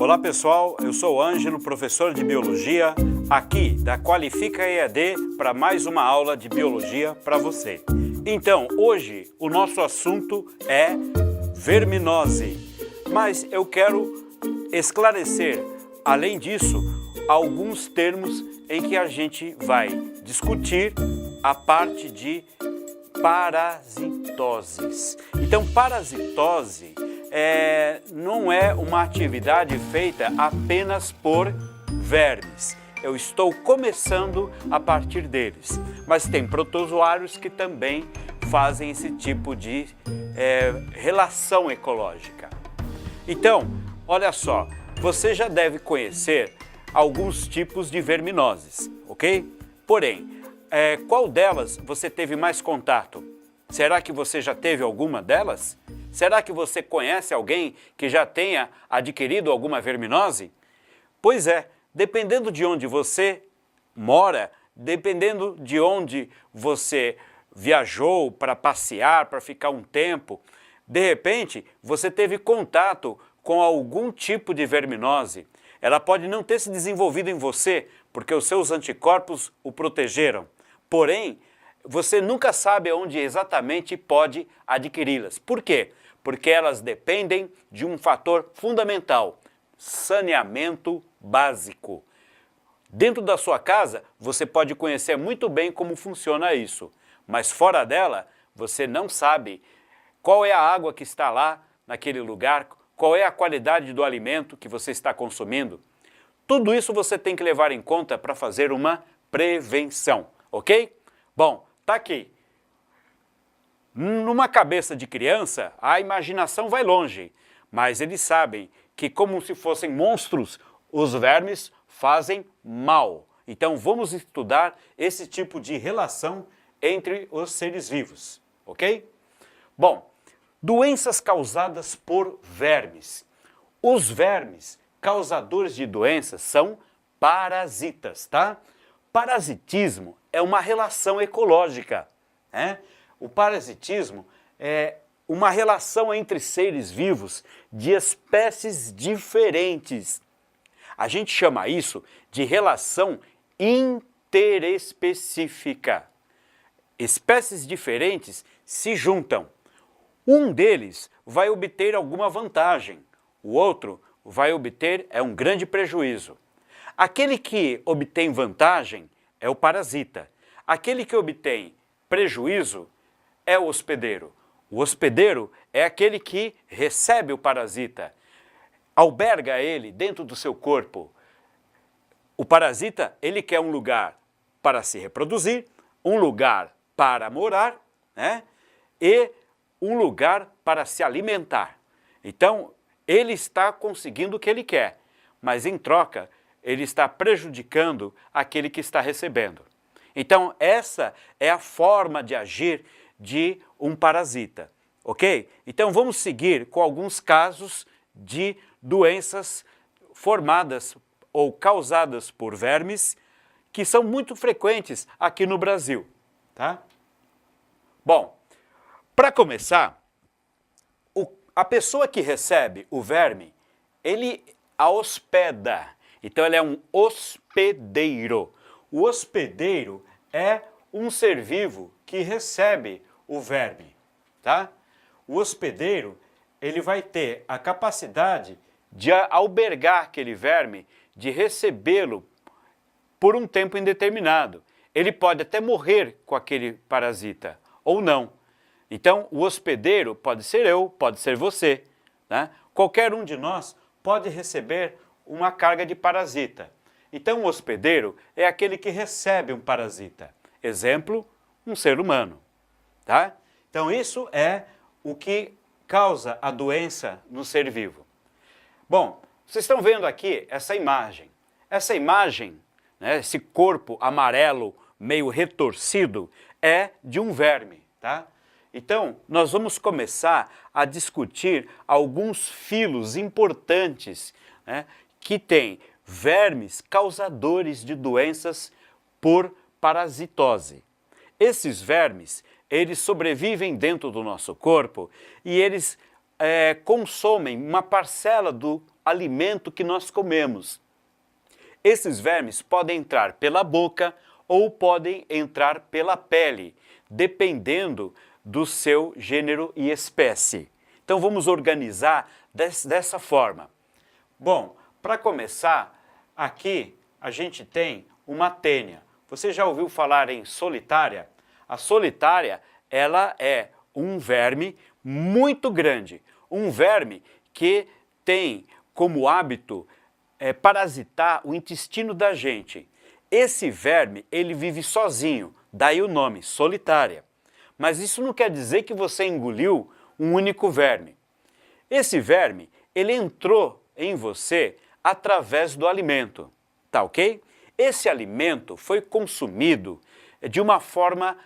Olá pessoal, eu sou o Ângelo, professor de Biologia, aqui da Qualifica EAD para mais uma aula de Biologia para você. Então, hoje o nosso assunto é verminose, mas eu quero esclarecer, além disso, alguns termos em que a gente vai discutir a parte de parasitoses. Então, parasitose não é uma atividade feita apenas por vermes. Eu estou começando a partir deles, mas tem protozoários que também fazem esse tipo de relação ecológica. Então, olha só, você já deve conhecer alguns tipos de verminoses, ok? Porém, qual delas você teve mais contato? Será que você já teve alguma delas? Será que você conhece alguém que já tenha adquirido alguma verminose? Pois é, dependendo de onde você mora, dependendo de onde você viajou para passear, para ficar um tempo, de repente você teve contato com algum tipo de verminose. Ela pode não ter se desenvolvido em você, porque os seus anticorpos o protegeram. Porém, você nunca sabe onde exatamente pode adquiri-las. Por quê? Porque elas dependem de um fator fundamental, saneamento básico. Dentro da sua casa, você pode conhecer muito bem como funciona isso, mas fora dela, você não sabe qual é a água que está lá naquele lugar, qual é a qualidade do alimento que você está consumindo. Tudo isso você tem que levar em conta para fazer uma prevenção, ok? Bom, tá aqui. Numa cabeça de criança, a imaginação vai longe, mas eles sabem que, como se fossem monstros, os vermes fazem mal. Então vamos estudar esse tipo de relação entre os seres vivos, ok? Bom, doenças causadas por vermes. Os vermes causadores de doenças são parasitas, tá? Parasitismo é uma relação ecológica, né? O parasitismo é uma relação entre seres vivos de espécies diferentes. A gente chama isso de relação interespecífica. Espécies diferentes se juntam. Um deles vai obter alguma vantagem, o outro vai obter um grande prejuízo. Aquele que obtém vantagem é o parasita. Aquele que obtém prejuízo é o hospedeiro. O hospedeiro é aquele que recebe o parasita, alberga ele dentro do seu corpo. O parasita, ele quer um lugar para se reproduzir, um lugar para morar, né? E um lugar para se alimentar. Então, ele está conseguindo o que ele quer, mas em troca, ele está prejudicando aquele que está recebendo. Então, essa é a forma de agir de um parasita, ok? Então, vamos seguir com alguns casos de doenças formadas ou causadas por vermes que são muito frequentes aqui no Brasil, tá? Bom, para começar, a pessoa que recebe o verme, ele a hospeda. Então, ele é um hospedeiro. O hospedeiro é um ser vivo que recebe o verme, tá? O hospedeiro, ele vai ter a capacidade de albergar aquele verme, de recebê-lo por um tempo indeterminado. Ele pode até morrer com aquele parasita, ou não. Então, o hospedeiro pode ser eu, pode ser você, né? Qualquer um de nós pode receber uma carga de parasita. Então, o hospedeiro é aquele que recebe um parasita. Exemplo, um ser humano, tá? Então, isso é o que causa a doença no ser vivo. Bom, vocês estão vendo aqui essa imagem. Essa imagem, né, esse corpo amarelo meio retorcido, é de um verme, tá? Então, nós vamos começar a discutir alguns filos importantes, né, que têm vermes causadores de doenças por parasitose. Esses vermes, eles sobrevivem dentro do nosso corpo e eles consomem uma parcela do alimento que nós comemos. Esses vermes podem entrar pela boca ou podem entrar pela pele, dependendo do seu gênero e espécie. Então vamos organizar dessa forma. Bom, para começar, aqui a gente tem uma tênia. Você já ouviu falar em solitária? A solitária, ela é um verme muito grande, um verme que tem como hábito parasitar o intestino da gente. Esse verme, ele vive sozinho, daí o nome, solitária. Mas isso não quer dizer que você engoliu um único verme. Esse verme, ele entrou em você através do alimento, tá ok? Esse alimento foi consumido de uma forma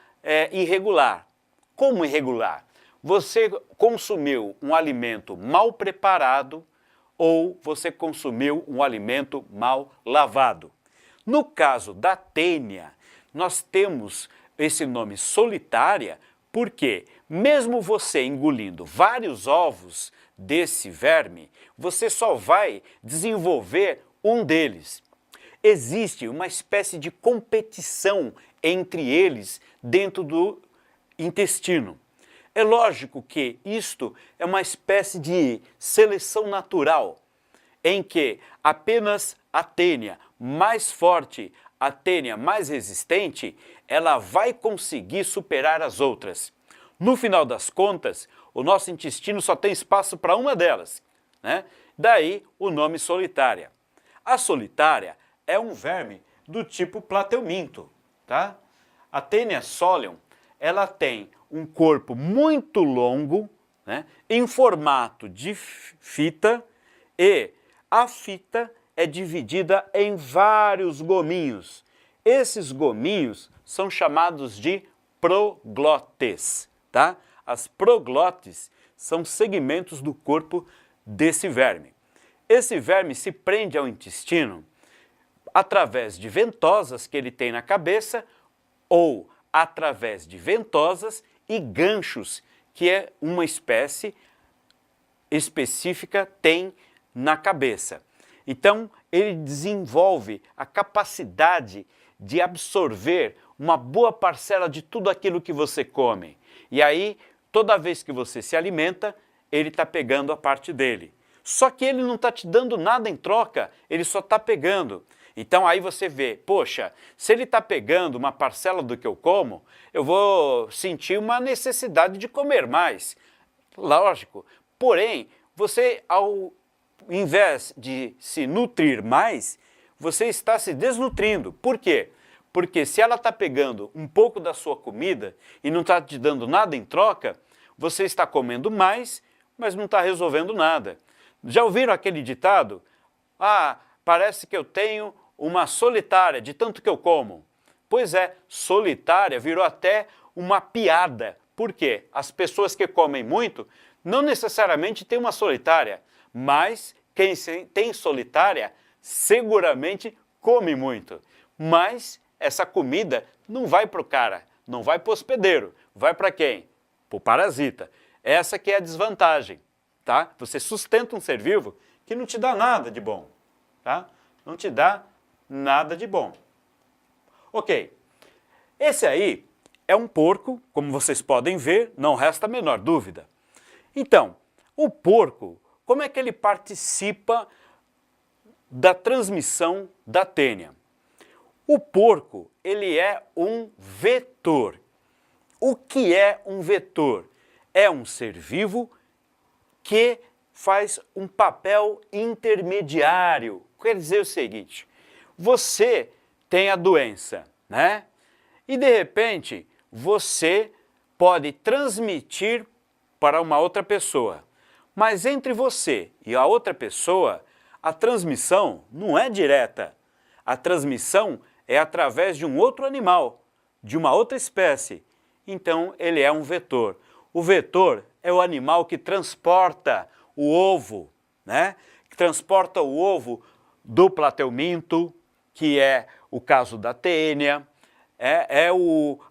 irregular. Como irregular? Você consumiu um alimento mal preparado ou você consumiu um alimento mal lavado. No caso da tênia, nós temos esse nome solitária porque, mesmo você engolindo vários ovos desse verme, você só vai desenvolver um deles. Existe uma espécie de competição entre eles dentro do intestino. É lógico que isto é uma espécie de seleção natural, em que apenas a tênia mais forte, a tênia mais resistente, ela vai conseguir superar as outras. No final das contas, o nosso intestino só tem espaço para uma delas, né? Daí o nome solitária. A solitária é um verme do tipo plateuminto, tá? A tênia solium, ela tem um corpo muito longo, né, em formato de fita, e a fita é dividida em vários gominhos. Esses gominhos são chamados de proglotes, tá? As proglotes são segmentos do corpo desse verme. Esse verme se prende ao intestino através de ventosas que ele tem na cabeça ou através de ventosas e ganchos que uma espécie específica tem na cabeça. Então, ele desenvolve a capacidade de absorver uma boa parcela de tudo aquilo que você come. E aí, toda vez que você se alimenta, ele está pegando a parte dele. Só que ele não está te dando nada em troca, ele só está pegando. Então aí você vê, poxa, se ele está pegando uma parcela do que eu como, eu vou sentir uma necessidade de comer mais. Lógico. Porém, você, ao invés de se nutrir mais, você está se desnutrindo. Por quê? Porque se ela está pegando um pouco da sua comida e não está te dando nada em troca, você está comendo mais, mas não está resolvendo nada. Já ouviram aquele ditado? Ah, parece que eu tenho uma solitária de tanto que eu como. Pois é, solitária virou até uma piada. Por quê? As pessoas que comem muito não necessariamente têm uma solitária, mas quem tem solitária seguramente come muito. Mas essa comida não vai para o cara, não vai para o hospedeiro, vai para quem? Para o parasita. Essa que é a desvantagem, tá? Você sustenta um ser vivo que não te dá nada de bom, tá? Não te dá nada de bom. Ok, esse aí é um porco, como vocês podem ver, não resta a menor dúvida. Então, o porco, como é que ele participa da transmissão da tênia? O porco, ele é um vetor. O que é um vetor? É um ser vivo que faz um papel intermediário. Quer dizer o seguinte, você tem a doença, né? E de repente, você pode transmitir para uma outra pessoa. Mas entre você e a outra pessoa, a transmissão não é direta. A transmissão é através de um outro animal, de uma outra espécie. Então, ele é um vetor. O vetor é o animal que transporta o ovo, né? Que transporta o ovo do plateuminto, que é o caso da tênia,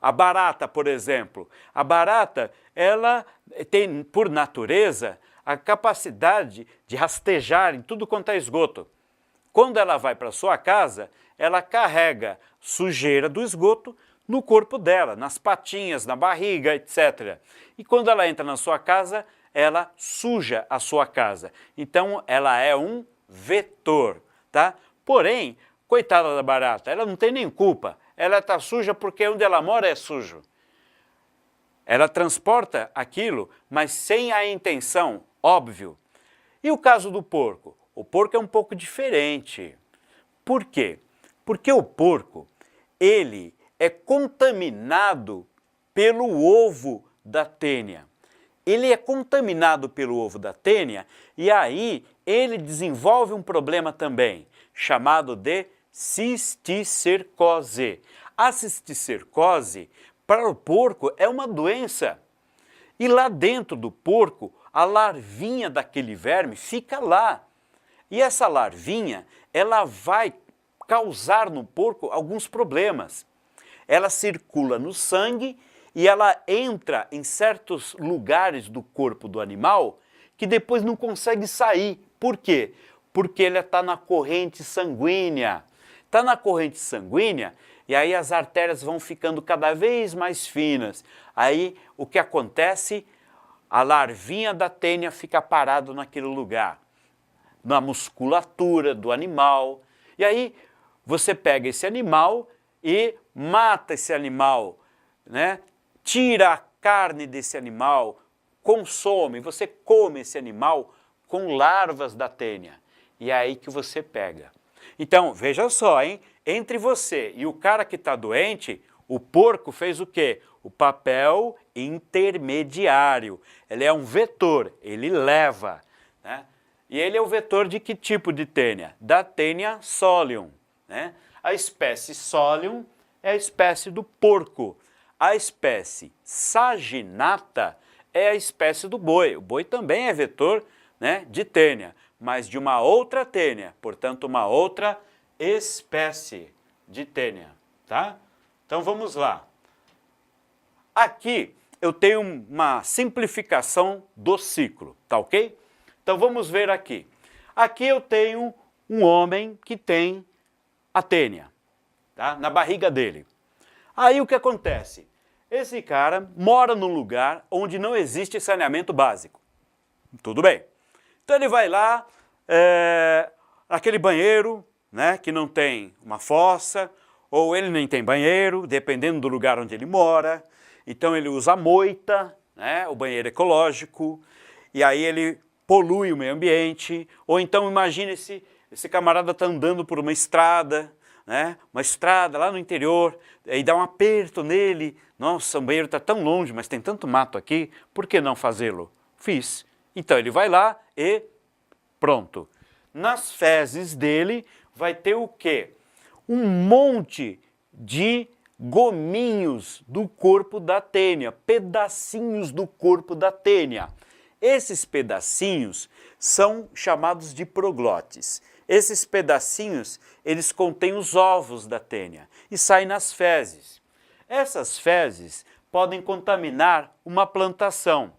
a barata, por exemplo. A barata, ela tem, por natureza, a capacidade de rastejar em tudo quanto é esgoto. Quando ela vai para sua casa, ela carrega sujeira do esgoto no corpo dela, nas patinhas, na barriga, etc. E quando ela entra na sua casa, ela suja a sua casa. Então, ela é um vetor, tá? Porém, coitada da barata, ela não tem nem culpa. Ela está suja porque onde ela mora é sujo. Ela transporta aquilo, mas sem a intenção, óbvio. E o caso do porco? O porco é um pouco diferente. Por quê? Porque o porco, ele é contaminado pelo ovo da tênia. Ele é contaminado pelo ovo da tênia e aí ele desenvolve um problema também, chamado de cisticercose. A cisticercose, para o porco, é uma doença. E lá dentro do porco, a larvinha daquele verme fica lá. E essa larvinha, ela vai causar no porco alguns problemas. Ela circula no sangue e ela entra em certos lugares do corpo do animal que depois não consegue sair. Por quê? Porque ele está na corrente sanguínea. Está na corrente sanguínea e aí as artérias vão ficando cada vez mais finas. Aí o que acontece? A larvinha da tênia fica parada naquele lugar, na musculatura do animal. E aí você pega esse animal e mata esse animal, né? Tira a carne desse animal, consome, você come esse animal com larvas da tênia. E é aí que você pega. Então, veja só, hein? Entre você e o cara que está doente, o porco fez o quê? O papel intermediário. Ele é um vetor, ele leva, né? E ele é o vetor de que tipo de tênia? Da tênia solium, né? A espécie solium é a espécie do porco. A espécie saginata é a espécie do boi. O boi também é vetor, né, de tênia, mas de uma outra tênia, portanto, uma outra espécie de tênia, tá? Então vamos lá. Aqui eu tenho uma simplificação do ciclo, tá ok? Então vamos ver aqui. Aqui eu tenho um homem que tem a tênia, tá? Na barriga dele. Aí o que acontece? Esse cara mora num lugar onde não existe saneamento básico. Tudo bem. Então ele vai lá, naquele banheiro, né, que não tem uma fossa, ou ele nem tem banheiro, dependendo do lugar onde ele mora. Então ele usa a moita, né, o banheiro ecológico, e aí ele polui o meio ambiente. Ou então imagine esse camarada está andando por uma estrada, né, uma estrada lá no interior, e dá um aperto nele. Nossa, o banheiro está tão longe, mas tem tanto mato aqui, por que não fazê-lo? Fiz. Então ele vai lá e pronto. Nas fezes dele vai ter o quê? Um monte de gominhos do corpo da tênia, pedacinhos do corpo da tênia. Esses pedacinhos são chamados de proglotes. Esses pedacinhos, eles contêm os ovos da tênia e saem nas fezes. Essas fezes podem contaminar uma plantação.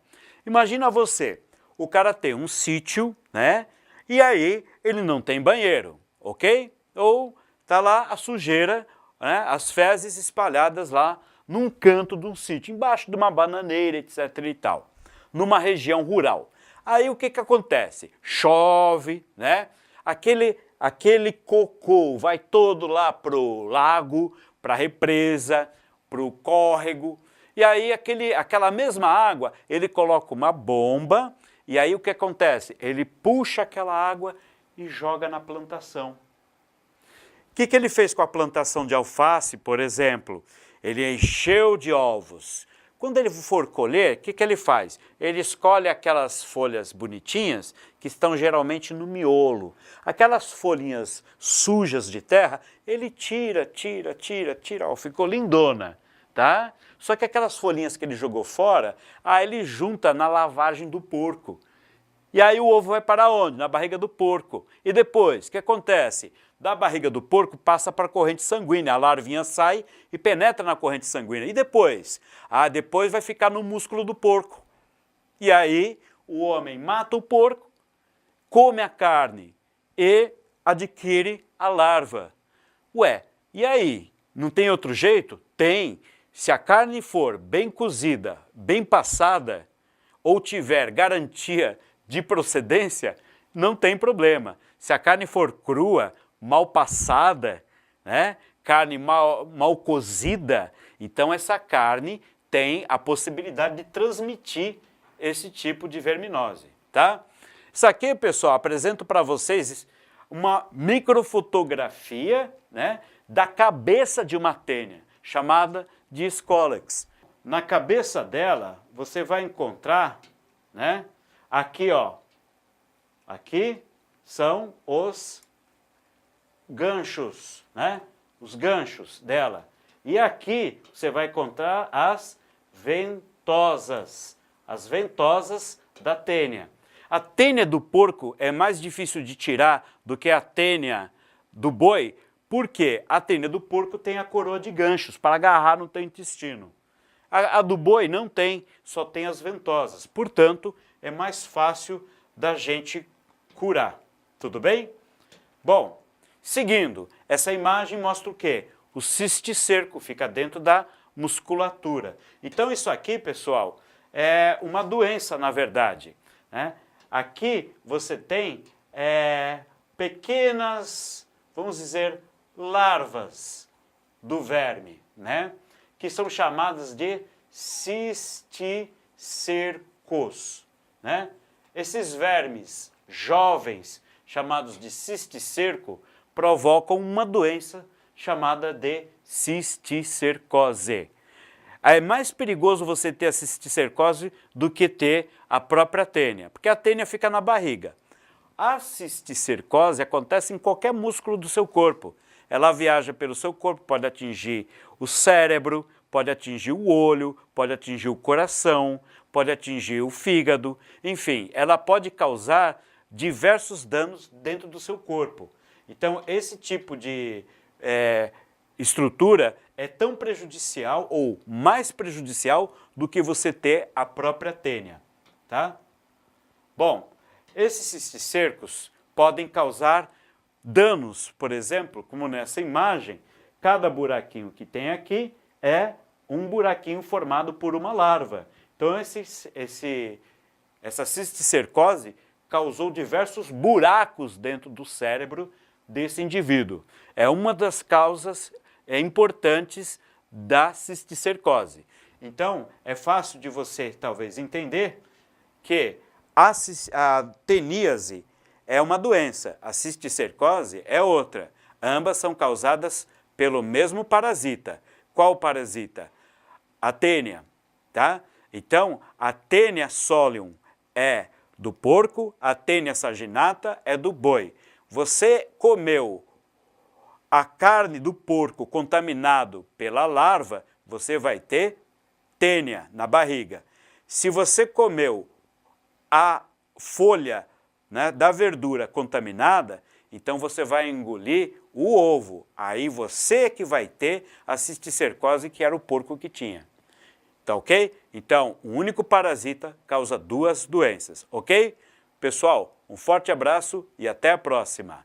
Imagina você, o cara tem um sítio, né? E aí ele não tem banheiro, ok? Ou tá lá a sujeira, né? As fezes espalhadas lá num canto de um sítio, embaixo de uma bananeira, etc e tal, numa região rural. Aí o que que acontece? Chove, né? Aquele cocô vai todo lá pro lago, para a represa, para o córrego, e aí aquela mesma água, ele coloca uma bomba, e aí o que acontece? Ele puxa aquela água e joga na plantação. O que ele fez com a plantação de alface, por exemplo? Ele encheu de ovos. Quando ele for colher, o que ele faz? Ele escolhe aquelas folhas bonitinhas que estão geralmente no miolo. Aquelas folhinhas sujas de terra, ele tira, ó, ficou lindona, tá? Só que aquelas folhinhas que ele jogou fora, ele junta na lavagem do porco. E aí o ovo vai para onde? Na barriga do porco. E depois, o que acontece? Da barriga do porco passa para a corrente sanguínea, a larvinha sai e penetra na corrente sanguínea. E depois? Depois vai ficar no músculo do porco. E aí o homem mata o porco, come a carne e adquire a larva. Ué, e aí? Não tem outro jeito? Tem. Se a carne for bem cozida, bem passada, ou tiver garantia de procedência, não tem problema. Se a carne for crua, mal passada, né? Carne mal cozida, então essa carne tem a possibilidade de transmitir esse tipo de verminose, tá? Isso aqui, pessoal, apresento para vocês uma microfotografia, né, da cabeça de uma tênia, chamada de Scolex. Na cabeça dela, você vai encontrar, né, aqui, ó, aqui são os ganchos, né, os ganchos dela. E aqui você vai encontrar as ventosas da tênia. A tênia do porco é mais difícil de tirar do que a tênia do boi, porque a tênia do porco tem a coroa de ganchos para agarrar no teu intestino. A do boi não tem, só tem as ventosas. Portanto, é mais fácil da gente curar. Tudo bem? Bom, seguindo, essa imagem mostra o quê? O cisticerco fica dentro da musculatura. Então isso aqui, pessoal, é uma doença, na verdade, né? Aqui você tem pequenas, vamos dizer, larvas do verme, né? Que são chamadas de cisticercos, né? Esses vermes jovens, chamados de cisticerco, provocam uma doença chamada de cisticercose. É mais perigoso você ter a cisticercose do que ter a própria tênia, porque a tênia fica na barriga. A cisticercose acontece em qualquer músculo do seu corpo. Ela viaja pelo seu corpo, pode atingir o cérebro, pode atingir o olho, pode atingir o coração, pode atingir o fígado, enfim, ela pode causar diversos danos dentro do seu corpo. Então, esse tipo de estrutura é tão prejudicial ou mais prejudicial do que você ter a própria tênia, tá? Bom, esses cisticercos podem causar danos, por exemplo, como nessa imagem, cada buraquinho que tem aqui é um buraquinho formado por uma larva. Então, essa cisticercose causou diversos buracos dentro do cérebro desse indivíduo. É uma das causas importantes da cisticercose. Então, é fácil de você, talvez, entender que a teníase é uma doença, a cisticercose é outra. Ambas são causadas pelo mesmo parasita. Qual parasita? A tênia, tá? Então, a tênia solium é do porco, a tênia saginata é do boi. Você comeu a carne do porco contaminado pela larva, você vai ter tênia na barriga. Se você comeu a folha, né, da verdura contaminada, então você vai engolir o ovo. Aí você que vai ter a cisticercose, que era o porco que tinha. Tá ok? Então, um único parasita causa duas doenças, ok? Pessoal, um forte abraço e até a próxima!